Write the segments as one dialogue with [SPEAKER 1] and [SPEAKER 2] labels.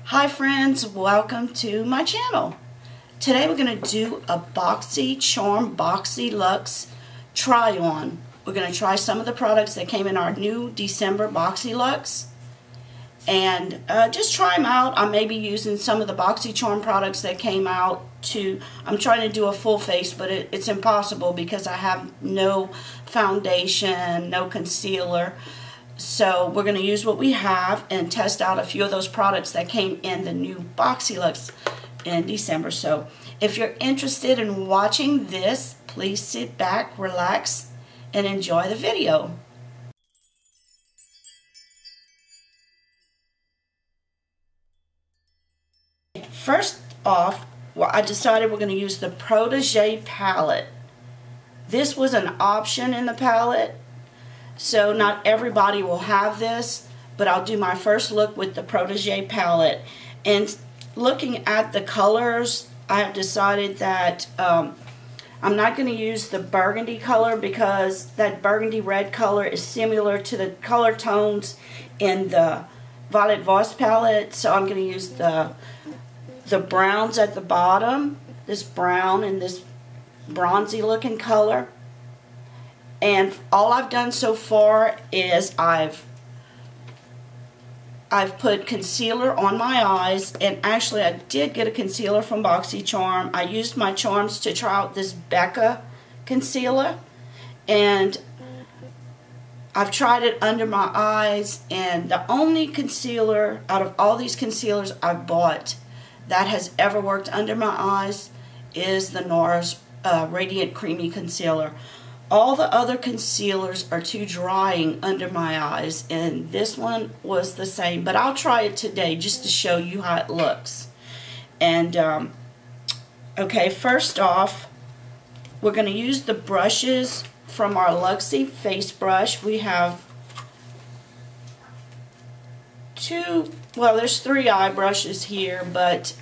[SPEAKER 1] Hi friends, welcome to my channel. Today we're going to do a Boxycharm Boxyluxe try on. We're going to try some of the products that came in our new December Boxyluxe and just try them out. I may be using some of the Boxycharm products that came out too. I'm trying to do a full face, but it's impossible because I have no foundation, no concealer. So we're going to use what we have and test out a few of those products that came in the new Boxyluxe in December. So if you're interested in watching this, please sit back, relax, and enjoy the video. First off, I decided we're going to use the Powdeer palette. This was an option in the palette. So not everybody will have this, but I'll do my first look with the Powdeer palette. And looking at the colors, I have decided that I'm not going to use the burgundy color because that burgundy red color is similar to the color tones in the Violet Voss palette. So I'm going to use the browns at the bottom, this brown and this bronzy looking color. And all I've done so far is I've put concealer on my eyes, and actually I did get a concealer from Boxycharm. I used my charms to try out this Becca concealer, and I've tried it under my eyes, and the only concealer out of all these concealers I've bought that has ever worked under my eyes is the NARS Radiant Creamy Concealer. All the other concealers are too drying under my eyes, and this one was the same. But I'll try it today just to show you how it looks. And, okay, first off, we're going to use the brushes from our Luxie face brush. We have there's 3 eye brushes here, but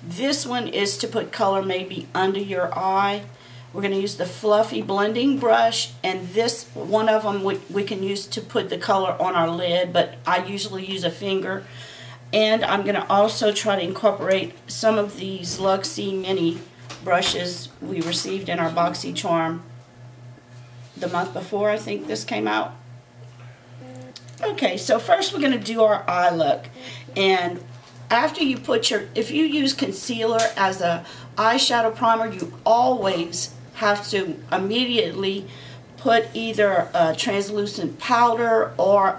[SPEAKER 1] this one is to put color maybe under your eye. We're going to use the fluffy blending brush, and this one of them we can use to put the color on our lid, but I usually use a finger. And I'm going to also try to incorporate some of these Luxie mini brushes we received in our Boxycharm the month before, I think this came out. Okay, so first we're going to do our eye look. And after you put if you use concealer as a eyeshadow primer, you always have to immediately put either a translucent powder or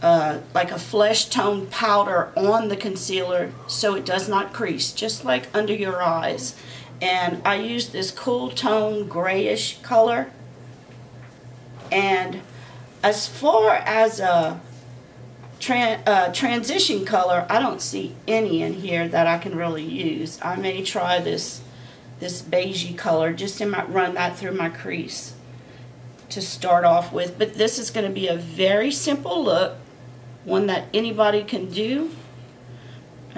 [SPEAKER 1] like a flesh tone powder on the concealer so it does not crease, just like under your eyes. And I use this cool tone grayish color. And as far as a transition color, I don't see any in here that I can really use. I may try this beigey color just run that through my crease to start off with. But this is going to be a very simple look, one that anybody can do.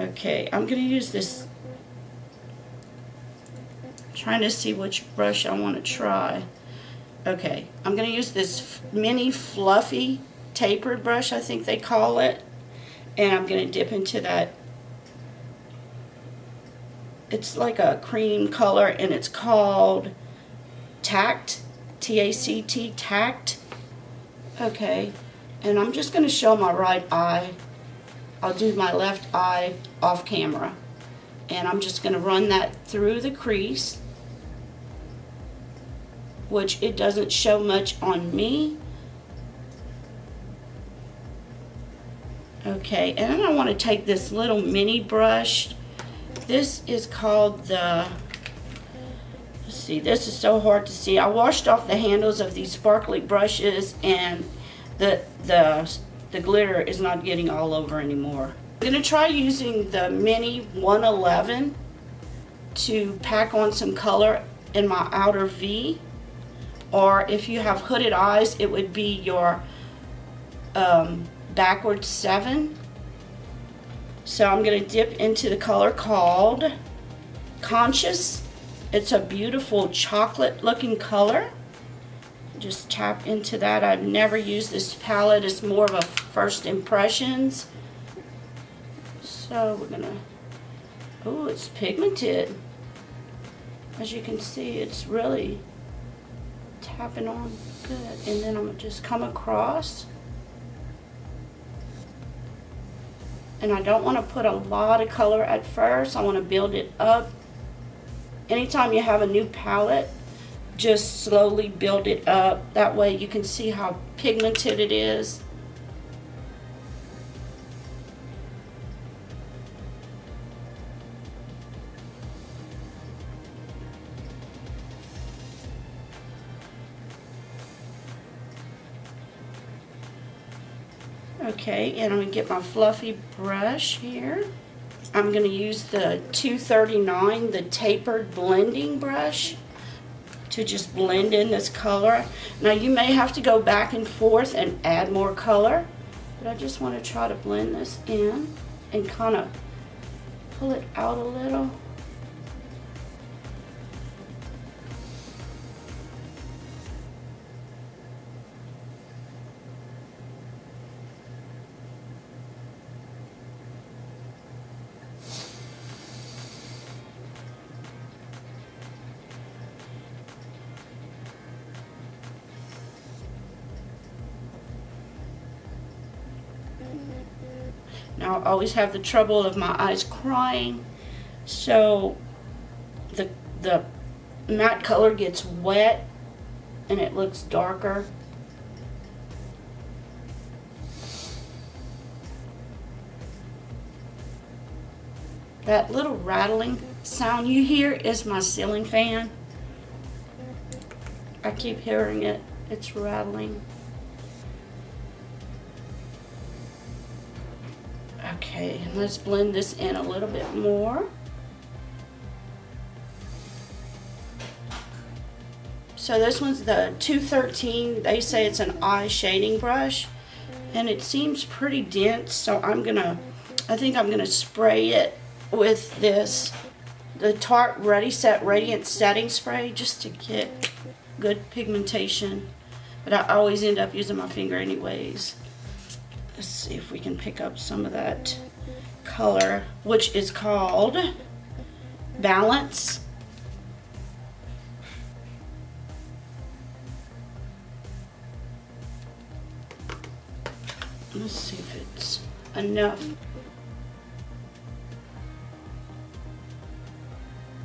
[SPEAKER 1] Okay, I'm going to use this. I'm trying to see which brush I want to try. Okay, I'm going to use this mini fluffy tapered brush, I think they call it, and I'm going to dip into that. It's like a cream color, and it's called Tact, T-A-C-T, Tact. Okay, and I'm just going to show my right eye. I'll do my left eye off camera, and I'm just going to run that through the crease, which it doesn't show much on me. Okay, and then I want to take this little mini brush. This is called the, let's see, this is so hard to see. I washed off the handles of these sparkly brushes, and the glitter is not getting all over anymore. I'm going to try using the mini 111 to pack on some color in my outer V. Or if you have hooded eyes, it would be your backwards 7. So I'm going to dip into the color called Conscious. It's a beautiful chocolate looking color. Just tap into that. I've never used this palette. It's more of a first impressions. So So we're gonna, oh, it's pigmented. As you can see, it's really tapping on good. And then I'm gonna just come across. And I don't want to put a lot of color at first. I want to build it up. Anytime you have a new palette, just slowly build it up. That way you can see how pigmented it is. Okay, and I'm going to get my fluffy brush here. I'm going to use the 239, the tapered blending brush, to just blend in this color. Now you may have to go back and forth and add more color, but I just want to try to blend this in and kind of pull it out a little. Now I always have the trouble of my eyes crying, so the matte color gets wet and it looks darker. That little rattling sound you hear is my ceiling fan. I keep hearing it. It's rattling. Okay, let's blend this in a little bit more. So this one's the 213. They say it's an eye shading brush, and it seems pretty dense, so I think I'm gonna spray it with this, the Tarte Ready Set Radiant Setting Spray, just to get good pigmentation. But I always end up using my finger anyways. Let's see if we can pick up some of that color, which is called Balance. Let's see if it's enough.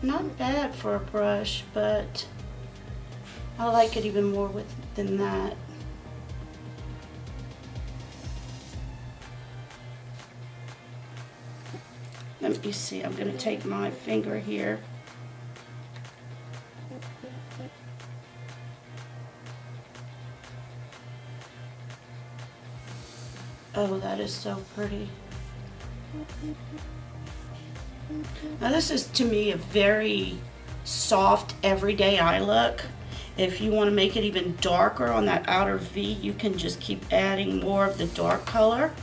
[SPEAKER 1] Not bad for a brush, but I like it even more than that. Let me see, I'm going to take my finger here. Oh, that is so pretty. Now this is, to me, a very soft, everyday eye look. If you want to make it even darker on that outer V, you can just keep adding more of the dark color.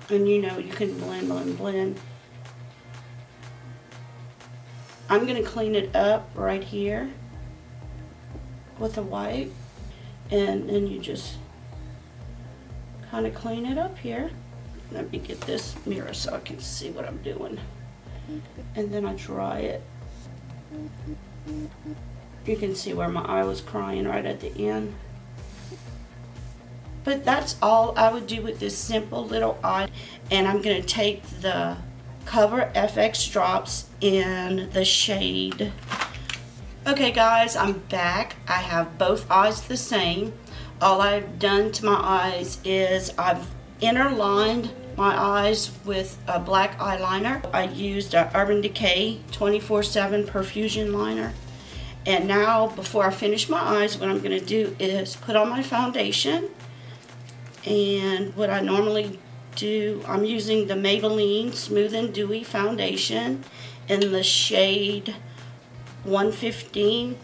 [SPEAKER 1] And you know, you can blend, blend, blend. I'm going to clean it up right here with a wipe, and then you just kind of clean it up here. Let me get this mirror so I can see what I'm doing. And then I dry it. You can see where my eye was crying right at the end. But that's all I would do with this simple little eye. And I'm going to take the Cover FX drops in the shade. Okay guys, I'm back. I have both eyes the same. All I've done to my eyes is I've interlined my eyes with a black eyeliner. I used a Urban Decay 24/7 Perfusion liner. And now, before I finish my eyes, what I'm going to do is put on my foundation. And what I normally do, I'm using the Maybelline Smooth and Dewy Foundation in the shade 115.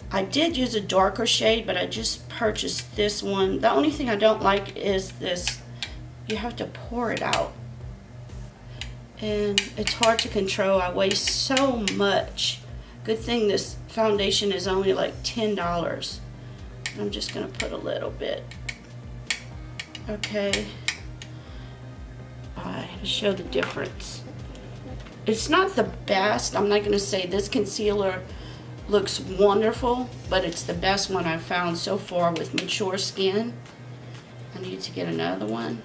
[SPEAKER 1] I did use a darker shade, but I just purchased this one. The only thing I don't like is this, you have to pour it out. And it's hard to control. I waste so much Good thing this foundation is only like $10. I'm just going to put a little bit. Okay. To show the difference. It's not the best. I'm not going to say this concealer looks wonderful, but it's the best one I've found so far with mature skin. I need to get another one.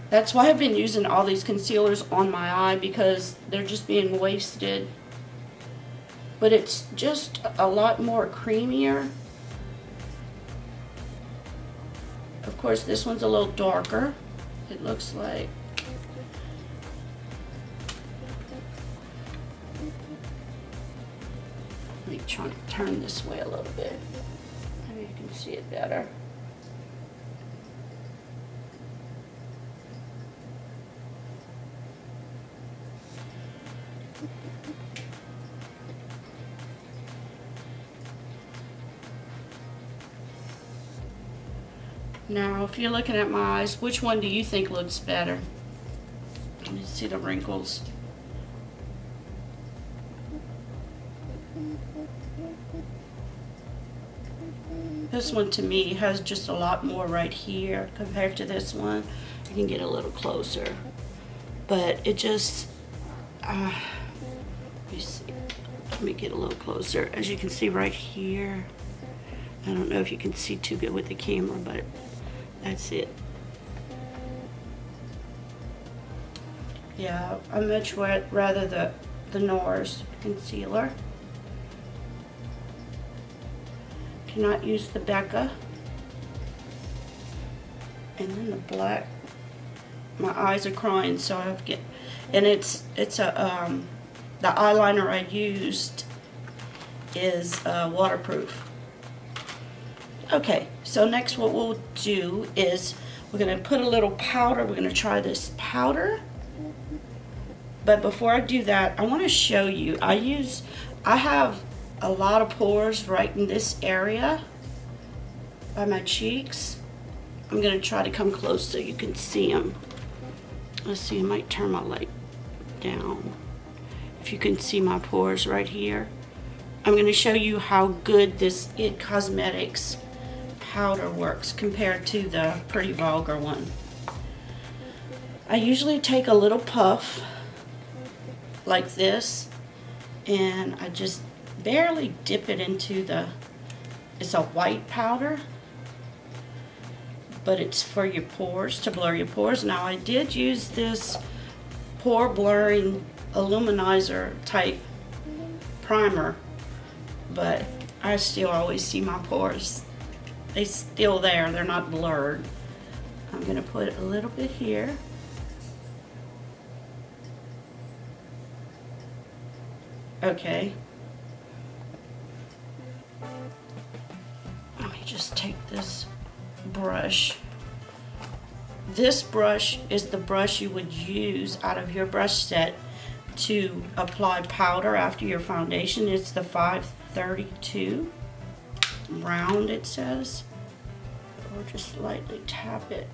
[SPEAKER 1] That's why I've been using all these concealers on my eye, because they're just being wasted. But it's just a lot more creamier. Of course, this one's a little darker, it looks like. Let me try to turn this way a little bit. Maybe you can see it better. Now, if you're looking at my eyes, which one do you think looks better? Let me see the wrinkles. This one to me has just a lot more right here compared to this one. You can get a little closer, but it just, let me see. Let me get a little closer. As you can see right here, I don't know if you can see too good with the camera, but that's it. Yeah, I much rather the NARS concealer. Cannot use the Becca. And then the black. My eyes are crying, so I have to get. And it's a the eyeliner I used is waterproof. Okay, so next what we'll do is we're going to put a little powder. We're going to try this powder. But before I do that, I want to show you. I have a lot of pores right in this area by my cheeks. I'm going to try to come close so you can see them. Let's see, I might turn my light down. If you can see my pores right here. I'm going to show you how good this IT Cosmetics powder works compared to the Pretty Vulgar one. I usually take a little puff like this, and I just barely dip it into it's a white powder, but it's for your pores, to blur your pores. Now I did use this pore blurring illuminizer type primer, but I still always see my pores. They're still there, they're not blurred. I'm gonna put a little bit here. Okay. Let me just take this brush. This brush is the brush you would use out of your brush set to apply powder after your foundation. It's the 532 round, it says, or just lightly tap it.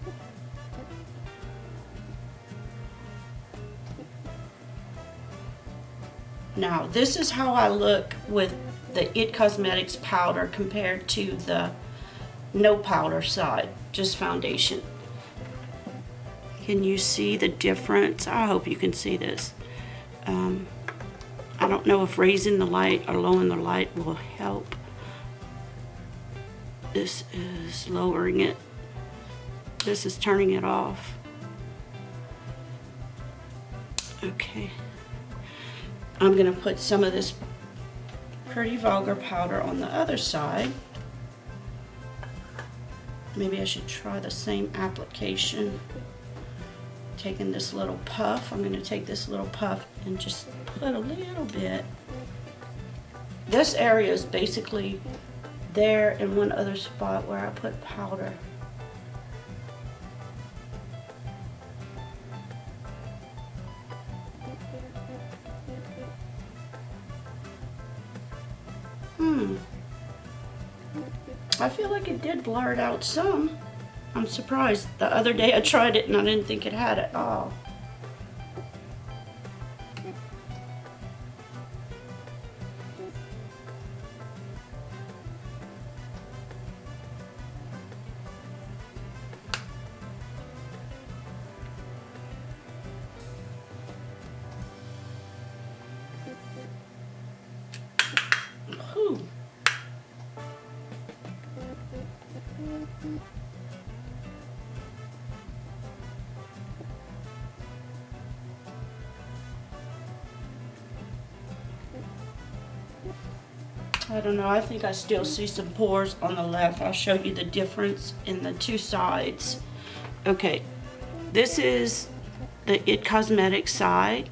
[SPEAKER 1] Now this is how I look with the IT Cosmetics powder compared to the no powder side, just foundation. Can you see the difference? I hope you can see this. I don't know if raising the light or lowering the light will help. This is lowering it. This is turning it off. Okay. I'm going to put some of this Pretty Vulgar powder on the other side. Maybe I should try the same application. Taking this little puff, I'm going to take this little puff and just put a little bit. This area is basically there in one other spot where I put powder. I feel like it did blur it out some. I'm surprised. The other day I tried it and I didn't think it had it all. I don't know, I think I still see some pores on the left. I'll show you the difference in the two sides. Okay, this is the It Cosmetics side,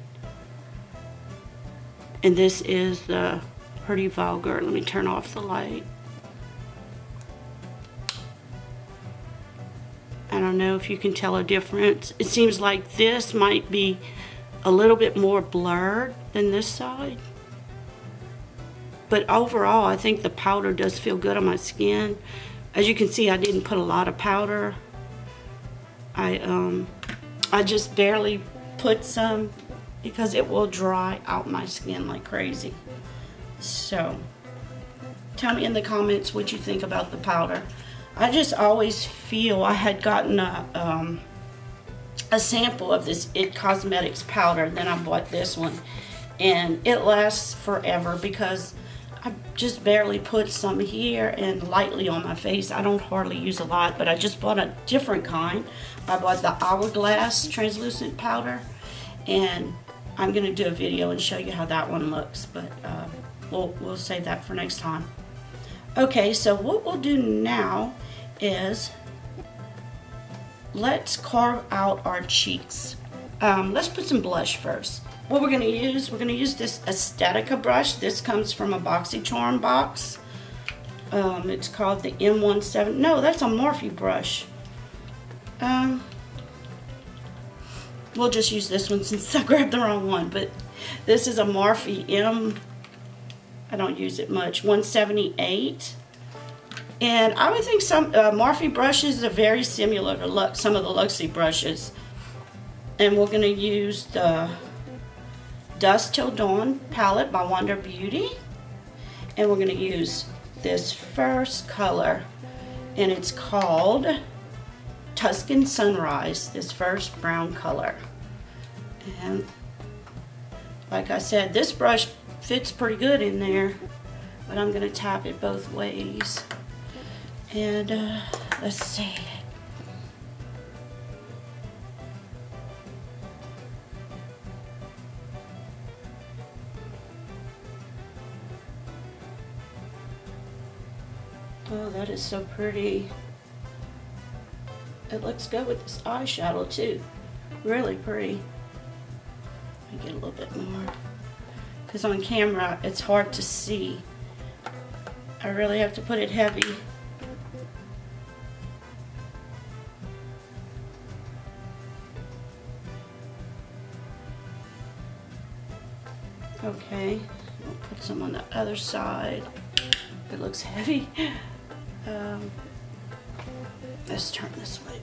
[SPEAKER 1] and this is the Pretty Vulgar. Let me turn off the light. I don't know if you can tell a difference. It seems like this might be a little bit more blurred than this side. But overall, I think the powder does feel good on my skin. As you can see, I didn't put a lot of powder. I just barely put some because it will dry out my skin like crazy. So, tell me in the comments what you think about the powder. I just always feel I had gotten a sample of this It Cosmetics powder, then I bought this one. And it lasts forever because I just barely put some here and lightly on my face. I don't hardly use a lot, but I just bought a different kind. I bought the Hourglass translucent powder, and I'm gonna do a video and show you how that one looks, but we'll save that for next time. Okay, so what we'll do now is let's carve out our cheeks. Let's put some blush first. What we're gonna use this Aesthetica brush. This comes from a Boxycharm box. It's called the M17. No, that's a Morphe brush. We'll just use this one since I grabbed the wrong one, but this is a Morphe I don't use it much, 178. And I would think some Morphe brushes are very similar to some of the Luxie brushes. And we're going to use the Dusk Till Dawn palette by Wonder Beauty. And we're going to use this first color, and it's called Tuscan Sunrise, this first brown color. And like I said, this brush fits pretty good in there, but I'm going to tap it both ways. And let's see. Oh, that is so pretty. It looks good with this eyeshadow too. Really pretty. Let me get a little bit more, because on camera it's hard to see. I really have to put it heavy. Okay, I'll put some on the other side. It looks heavy. Let's turn this way.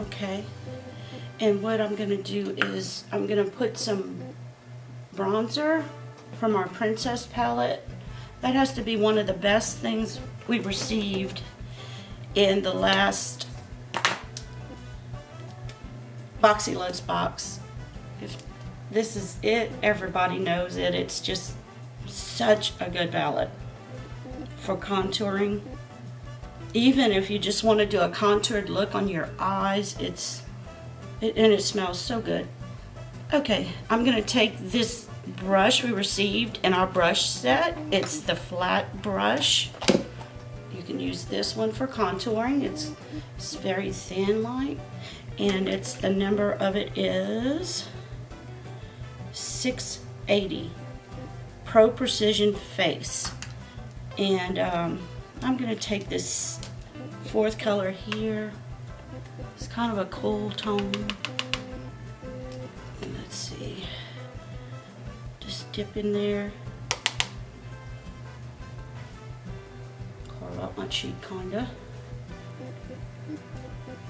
[SPEAKER 1] Okay, and what I'm going to do is I'm going to put some bronzer from our Princess palette. That has to be one of the best things we received in the last Boxyluxe box. If this is it, everybody knows it. It's just such a good palette for contouring. Even if you just want to do a contoured look on your eyes, and it smells so good. Okay, I'm going to take this brush we received in our brush set. It's the flat brush. You can use this one for contouring. It's very thin like, and the number of it is 680 Pro Precision Face. And I'm going to take this fourth color here. It's kind of a cool tone. Let's see. Just dip in there. Carve out my cheek, kinda.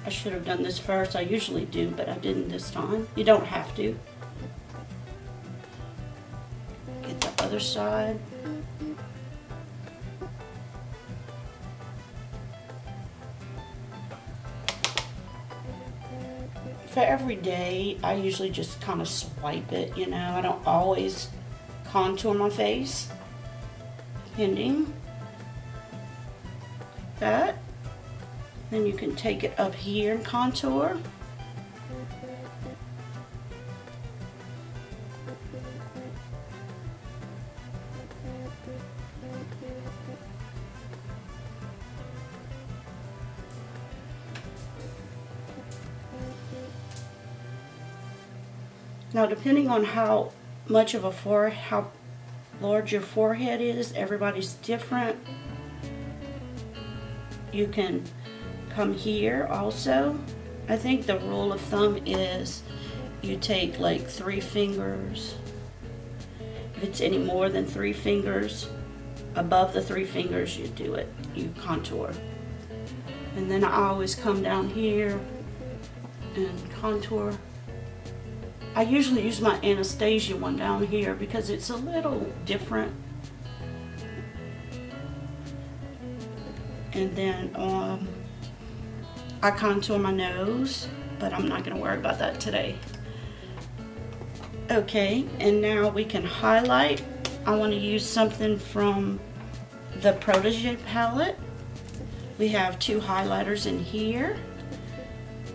[SPEAKER 1] I should have done this first. I usually do, but I didn't this time. You don't have to. other side. For every day, I usually just kind of swipe it, you know. I don't always contour my face. Depending. That. Then you can take it up here and contour. Now, depending on how much of a forehead, how large your forehead is, everybody's different. You can come here also. I think the rule of thumb is you take like 3 fingers. If it's any more than 3 fingers, above the 3 fingers, you do it. You contour. And then I always come down here and contour. I usually use my Anastasia one down here because it's a little different. And then I contour my nose, but I'm not going to worry about that today. Okay, and now we can highlight. I want to use something from the Powdeer palette. We have 2 highlighters in here.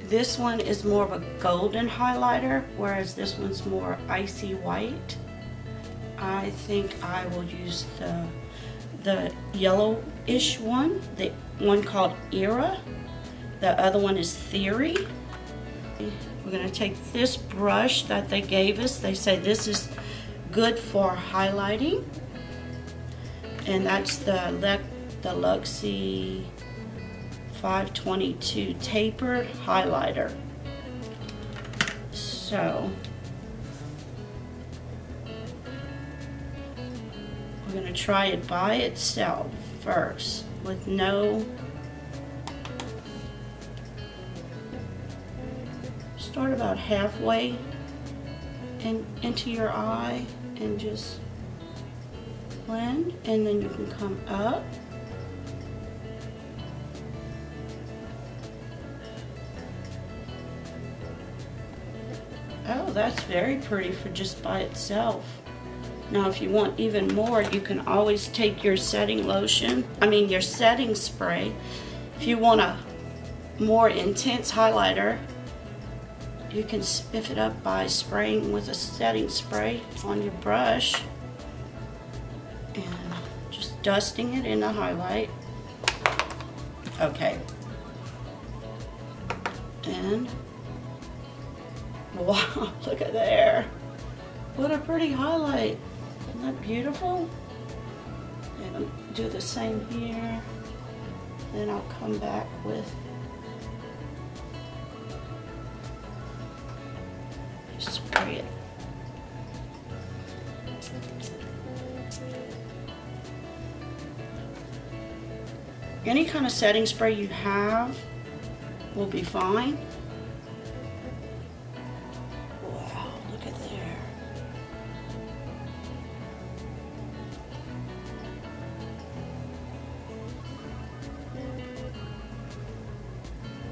[SPEAKER 1] This one is more of a golden highlighter, whereas this one's more icy white. I think I will use the yellowish one, the one called Era. The other one is Theory. We're going to take this brush that they gave us. They say this is good for highlighting. And that's the Luxie 522 tapered highlighter. So we're going to try it by itself first with no, start about halfway into your eye and just blend, and then you can come up. Oh, that's very pretty for just by itself. Now, if you want even more, you can always take your setting lotion, your setting spray. If you want a more intense highlighter, you can spiff it up by spraying with a setting spray on your brush and just dusting it in the highlight. Okay. And wow, look at there. What a pretty highlight. Isn't that beautiful? And I'll do the same here. Then I'll come back with spray it. Any kind of setting spray you have will be fine. Wow, look at there.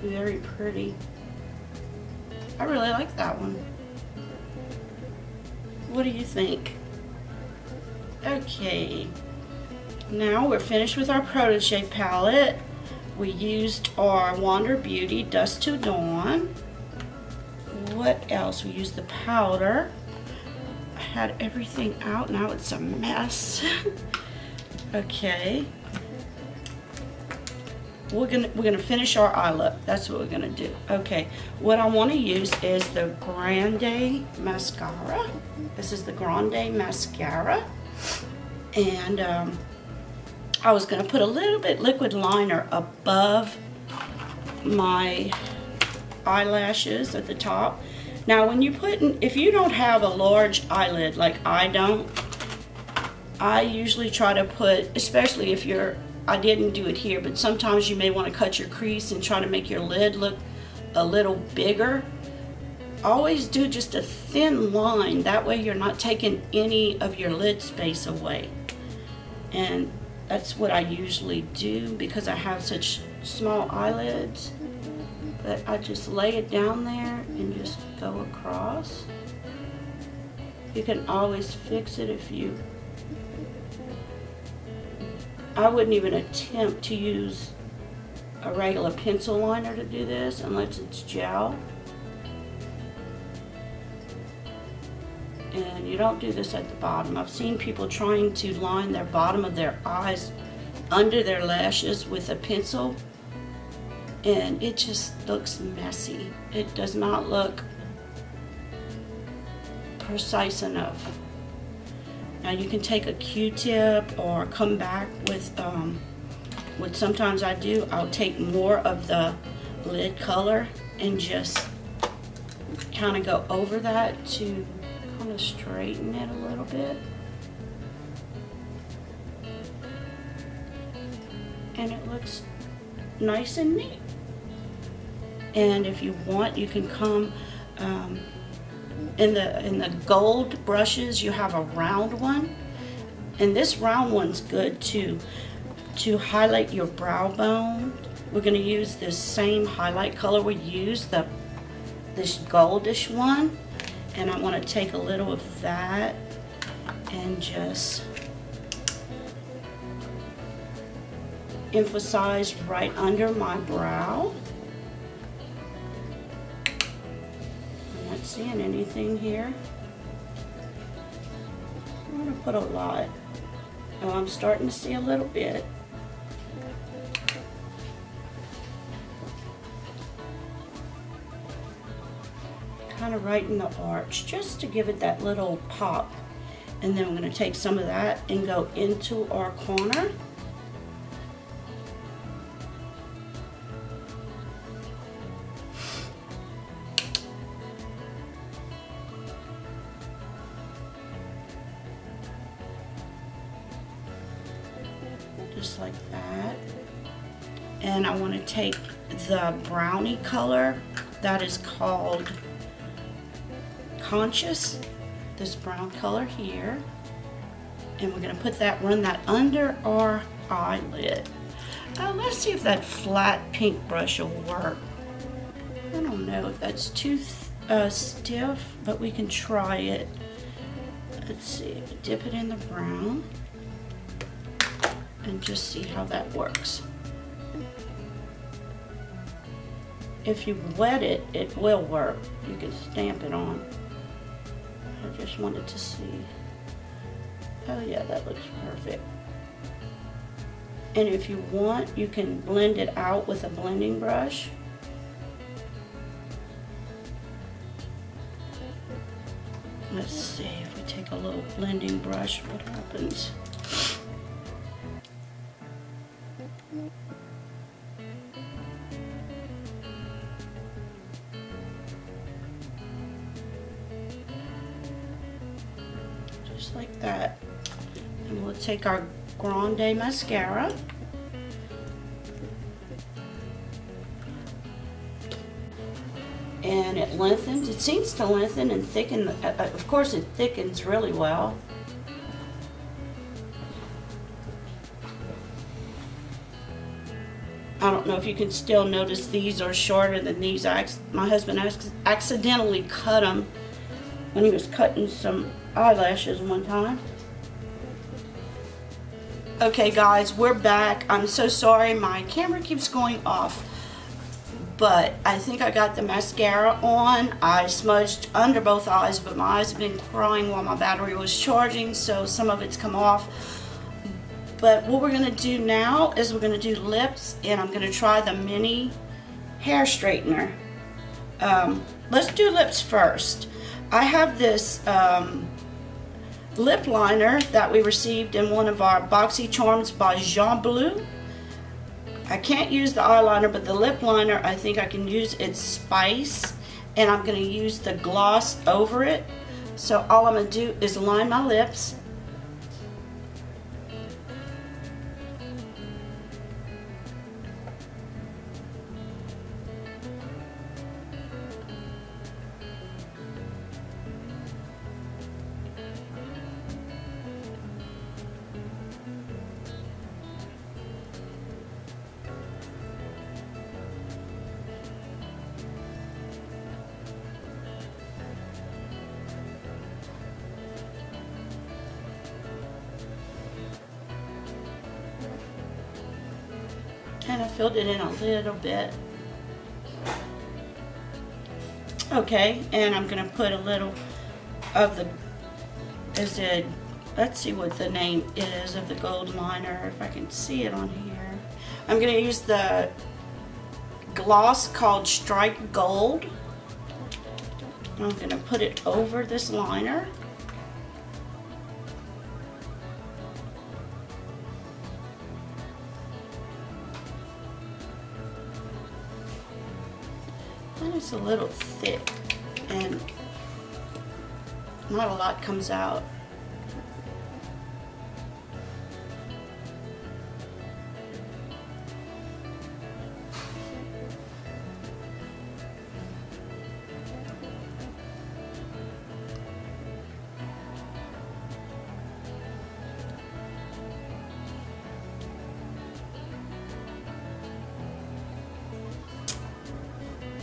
[SPEAKER 1] Very pretty. I really like that one. What do you think? Okay, now we're finished with our Powdeer palette. We used our Wander Beauty Dust to Dawn. What else? We used the powder. I had everything out, now it's a mess. Okay. We're gonna finish our eye look. That's what we're gonna do. Okay, what I want to use is the Grande mascara. This is the Grande mascara, and I was gonna put a little bit liquid liner above my eyelashes at the top. Now, when you if you don't have a large eyelid like I don't, I usually try to put, especially if I didn't do it here, but sometimes you may want to cut your crease and try to make your lid look a little bigger. always do just a thin line. That way you're not taking any of your lid space away. And that's what I usually do because I have such small eyelids. But I just lay it down there and just go across. You can always fix it if you... I wouldn't even attempt to use a regular pencil liner to do this unless it's gel. And you don't do this at the bottom. I've seen people trying to line their bottom of their eyes under their lashes with a pencil, and it just looks messy. It does not look precise enough. Now you can take a Q-tip or come back with what sometimes I do, I'll take more of the lid color and just kind of go over that to kind of straighten it a little bit. And it looks nice and neat. And if you want, you can come in the gold brushes, you have a round one, and this round one's good to highlight your brow bone. We're going to use this same highlight color we used, this goldish one, and I want to take a little of that and just emphasize right under my brow. I'm not seeing anything here. I'm going to put a lot. Oh, I'm starting to see a little bit. Kind of right in the arch, just to give it that little pop. And then we're going to take some of that and go into our corner. Just like that. And I want to take the brownie color that is called Conscious, this brown color here, and we're going to put that, run that under our eyelid. Let's see if that flat pink brush will work. I don't know if that's too stiff, but we can try it. Let's see, dip it in the brown and just see how that works. If you wet it, it will work. You can stamp it on. I just wanted to see. Oh yeah, that looks perfect. And if you want, you can blend it out with a blending brush. Let's see if we take a little blending brush, what happens? Just like that. And we'll take our Grande mascara. And it lengthens. It seems to lengthen and thicken. Of course, it thickens really well. I don't know if you can still notice these are shorter than these. My husband accidentally cut them when he was cutting some eyelashes one time. Okay guys, we're back. I'm so sorry, my camera keeps going off. But I think I got the mascara on. I smudged under both eyes, but my eyes have been crying while my battery was charging, so some of it's come off. But what we're going to do now is we're going to do lips, and I'm going to try the mini hair straightener. Let's do lips first. I have this lip liner that we received in one of our Boxycharms by Jean Bleu. I can't use the eyeliner, but the lip liner, I think I can use its spice, and I'm going to use the gloss over it. So all I'm going to do is line my lips. And I filled it in a little bit. Okay, and I'm gonna put a little of the, let's see what the name is of the gold liner, if I can see it on here. I'm gonna use the gloss called Strike Gold. I'm gonna put it over this liner. And it's a little thick and not a lot comes out.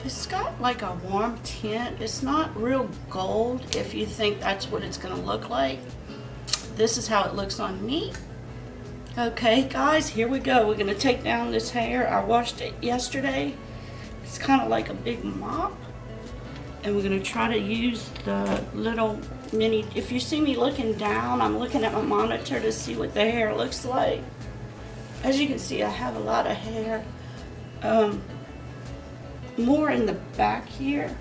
[SPEAKER 1] It's got like a warm tint. It's not real gold if you think that's what it's gonna look like. This is how it looks on me. Okay guys, here we go. We're gonna take down this hair. I washed it yesterday. It's kind of like a big mop. And we're gonna try to use the little mini, if you see me looking down, I'm looking at my monitor to see what the hair looks like. As you can see, I have a lot of hair. More in the back here.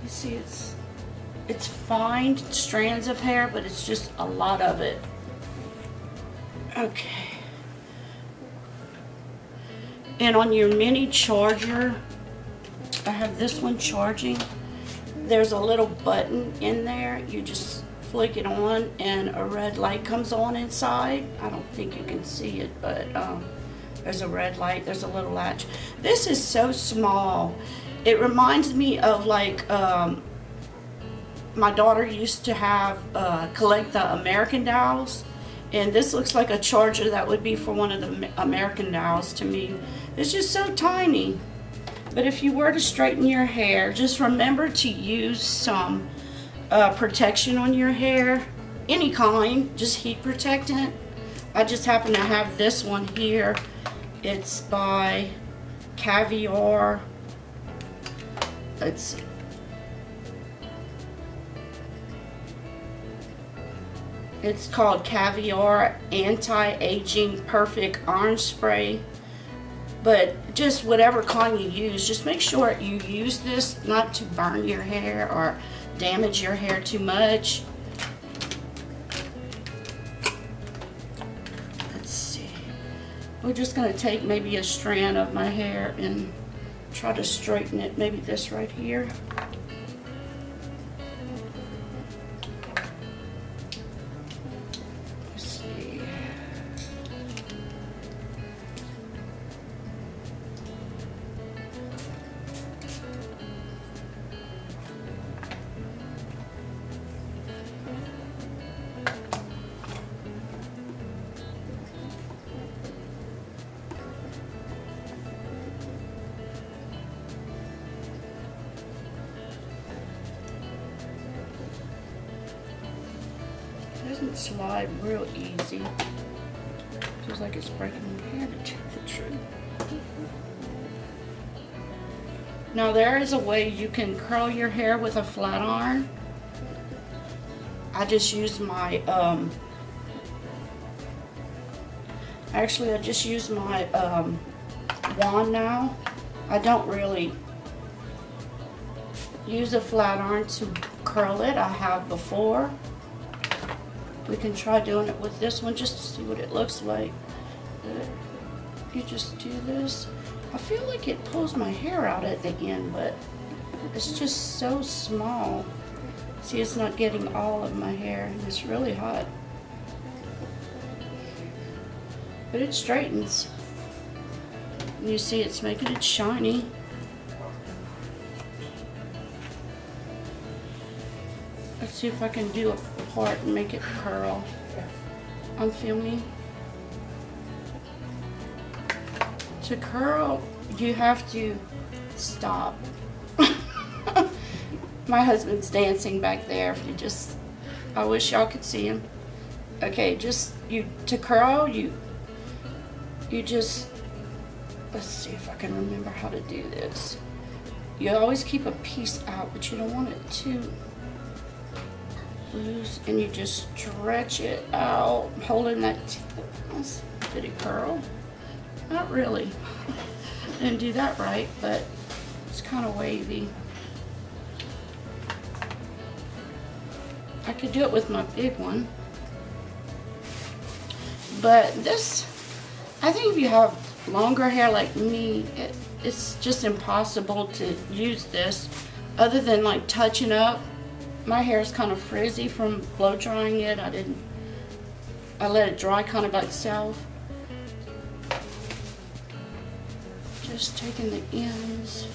[SPEAKER 1] You see it's fine strands of hair, but it's just a lot of it. Okay. And on your mini charger, I have this one charging. There's a little button in there. You just flick it on and a red light comes on inside. I don't think you can see it, but there's a red light, there's a little latch. This is so small. It reminds me of like, my daughter used to have, collect the American Dolls. And this looks like a charger that would be for one of the American Dolls to me. It's just so tiny. But if you were to straighten your hair, just remember to use some protection on your hair. Any kind, just heat protectant. I just happen to have this one here. It's by Caviar. It's called Caviar Anti-Aging Perfect Orange Spray. But just whatever kind you use, just make sure you use this not to burn your hair or damage your hair too much. Let's see. We're just going to take maybe a strand of my hair and try to straighten it. Maybe this right here. Let's see. Doesn't slide real easy. Feels like it's breaking my hair, to tell the truth. Now there is a way you can curl your hair with a flat iron. I just use my actually I just use my wand now. I don't really use a flat iron to curl it. I have before. We can try doing it with this one just to see what it looks like. You just do this. I feel like it pulls my hair out at the end, but it's just so small. See, it's not getting all of my hair, and it's really hot. But it straightens. You see, it's making it shiny. Let's see if I can do a part and make it curl. I'm filming. To curl, you have to stop. My husband's dancing back there. If you just, I wish y'all could see him. Okay, just to curl, you just let's see if I can remember how to do this. You always keep a piece out, but you don't want it too loose, and you just stretch it out, holding that tip. Nice. Did it curl? Not really. Didn't do that right, but it's kind of wavy. I could do it with my big one. But this, I think if you have longer hair like me, it's just impossible to use this other than like touching up. My hair is kind of frizzy from blow drying it. I let it dry kind of by itself. Just taking the ends.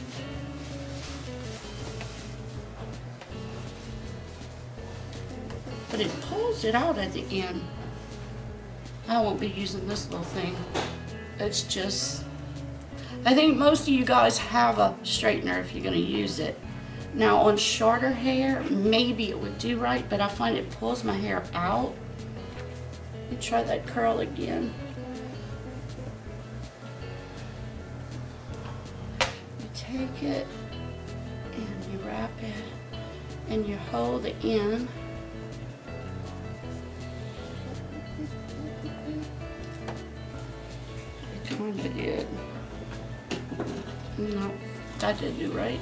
[SPEAKER 1] But it pulls it out at the end. I won't be using this little thing. It's just, I think most of you guys have a straightener if you're going to use it. Now on shorter hair, maybe it would do right, but I find it pulls my hair out. Let me try that curl again. You take it and you wrap it and you hold the end. I kind of did. No, that didn't do right.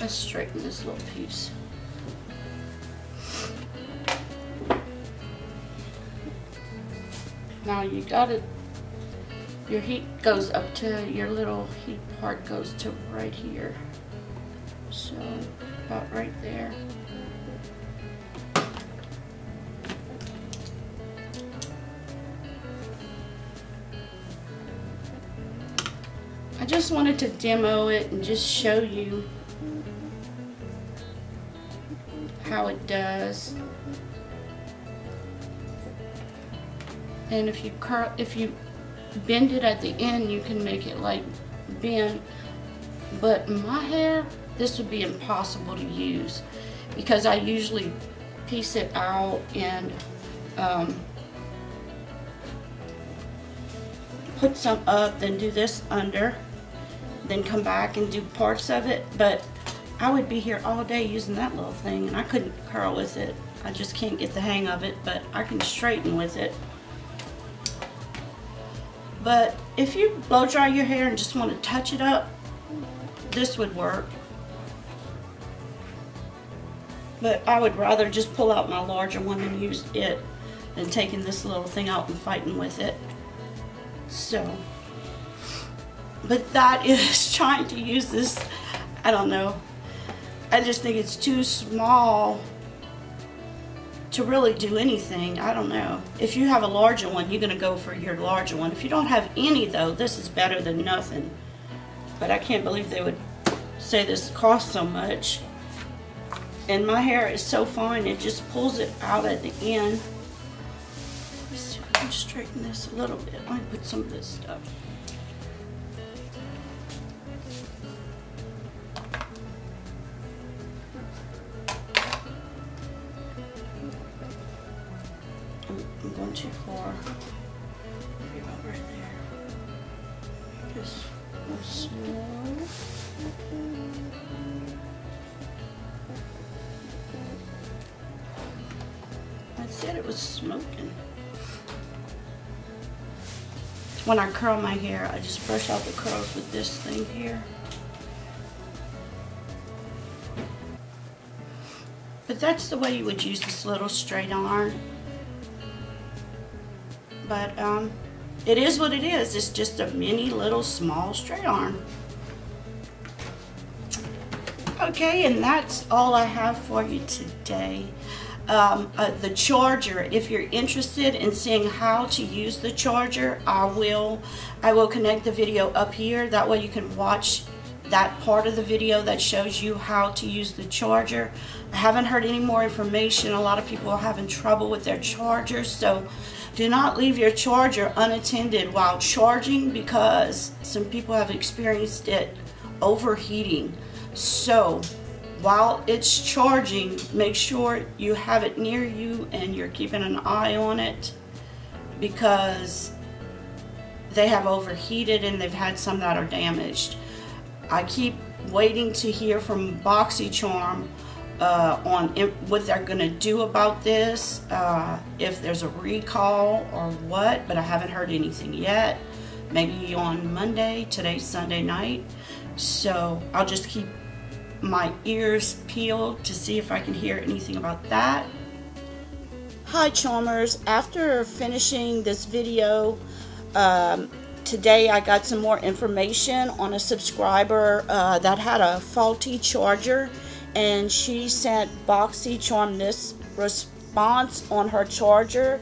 [SPEAKER 1] Let's straighten this little piece. Now you got it, your heat goes up to, your little heat part goes to right here. So about right there. I just wanted to demo it and just show you how it does. And if you bend it at the end, you can make it like bend. But my hair, this would be impossible to use because I usually piece it out and put some up, then do this under, then come back and do parts of it. But I would be here all day using that little thing, and I couldn't curl with it. I just can't get the hang of it, but I can straighten with it. But if you blow dry your hair and just want to touch it up, this would work. But I would rather just pull out my larger one and use it than taking this little thing out and fighting with it. So, but that is trying to use this, I don't know. I just think it's too small to really do anything. I don't know. If you have a larger one, you're gonna go for your larger one. If you don't have any though, this is better than nothing. But I can't believe they would say this costs so much. And my hair is so fine, it just pulls it out at the end. Let's see if I can straighten this a little bit. Let me put some of this stuff. I'm going too far. Maybe about right there. Just go slow. I said it was smoking. When I curl my hair, I just brush out the curls with this thing here. But that's the way you would use this little straight iron. But it is what it is. It's just a mini little small straight iron. Okay, and that's all I have for you today. The charger, if you're interested in seeing how to use the charger, I will connect the video up here. That way you can watch that part of the video that shows you how to use the charger. I haven't heard any more information. A lot of people are having trouble with their chargers, so do not leave your charger unattended while charging, because some people have experienced it overheating. So while it's charging, make sure you have it near you and you're keeping an eye on it, because they have overheated and they've had some that are damaged. I keep waiting to hear from Boxycharm on what they're going to do about this, if there's a recall or what, but I haven't heard anything yet. Maybe on Monday. Today's Sunday night, so I'll just keep my ears peeled to see if I can hear anything about that. Hi Charmers, after finishing this video, today I got some more information on a subscriber that had a faulty charger, and she sent Boxycharm this response on her charger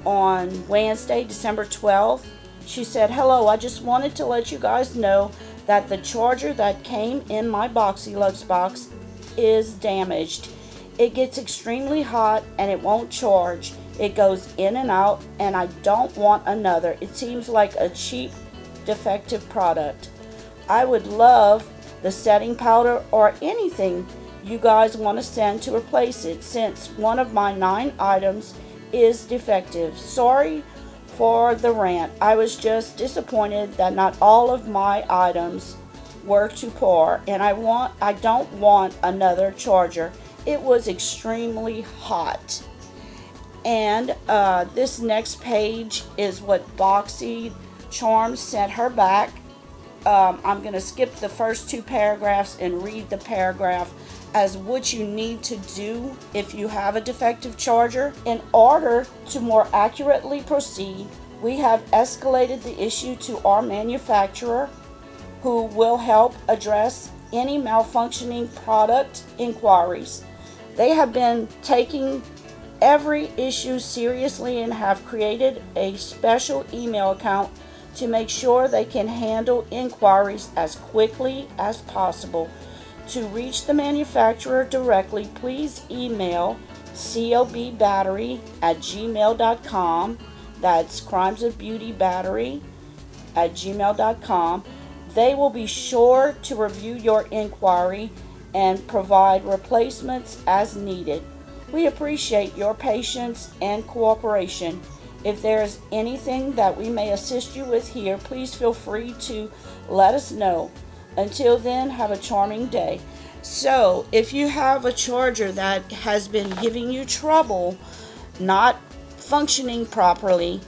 [SPEAKER 1] on Wednesday, December 12th. She said, "Hello, I just wanted to let you guys know that the charger that came in my Boxyluxe box is damaged. It gets extremely hot and it won't charge. It goes in and out, and I don't want another. It seems like a cheap, defective product. I would love the setting powder or anything you guys want to send to replace it, since one of my 9 items is defective. Sorry for the rant. I was just disappointed that not all of my items were to par, and I don't want another charger. It was extremely hot." And this next page is what Boxycharm sent her back. I'm going to skip the first 2 paragraphs and read the paragraph as what you need to do if you have a defective charger. In order to more accurately proceed, we have escalated the issue to our manufacturer, who will help address any malfunctioning product inquiries. They have been taking every issue seriously and have created a special email account to make sure they can handle inquiries as quickly as possible. To reach the manufacturer directly, please email cobbattery@gmail.com. That's crimesofbeautybattery@gmail.com. They will be sure to review your inquiry and provide replacements as needed. We appreciate your patience and cooperation. If there is anything that we may assist you with here, please feel free to let us know. Until then, have a charming day. So, if you have a charger that has been giving you trouble, not functioning properly,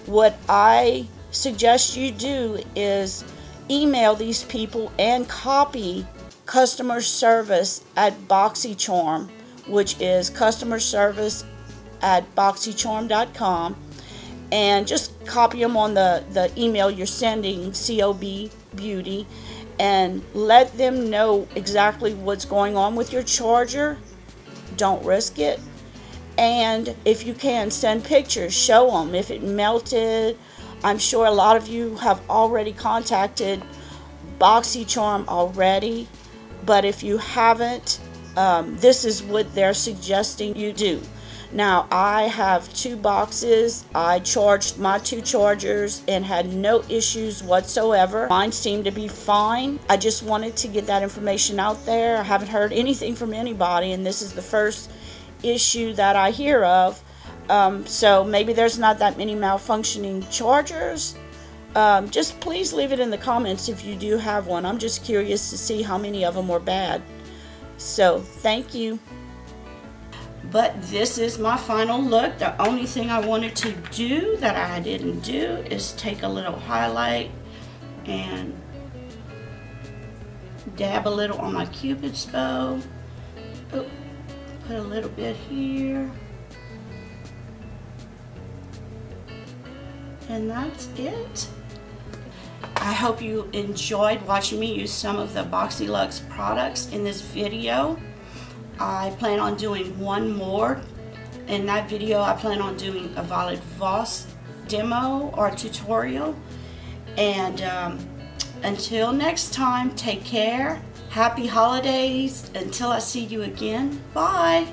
[SPEAKER 1] what I suggest you do is email these people and copy customer service at Boxycharm, which is customerservice@boxycharm.com, and just copy them on the email you're sending, COB Beauty, and let them know exactly what's going on with your charger. Don't risk it. And if you can, send pictures, show them if it melted. I'm sure a lot of you have already contacted Boxycharm already, but if you haven't, this is what they're suggesting you do. Now, I have 2 boxes. I charged my 2 chargers and had no issues whatsoever. Mine seemed to be fine. I just wanted to get that information out there. I haven't heard anything from anybody, and this is the first issue that I hear of. So maybe there's not that many malfunctioning chargers. Just please leave it in the comments if you do have one. I'm just curious to see how many of them were bad. So thank you. But this is my final look. The only thing I wanted to do that I didn't do is take a little highlight and dab a little on my Cupid's bow. Oh, put a little bit here. And that's it. I hope you enjoyed watching me use some of the Boxyluxe products in this video. I plan on doing one more. In that video, I plan on doing a Violet Voss demo or tutorial. And until next time, take care. Happy holidays. Until I see you again. Bye.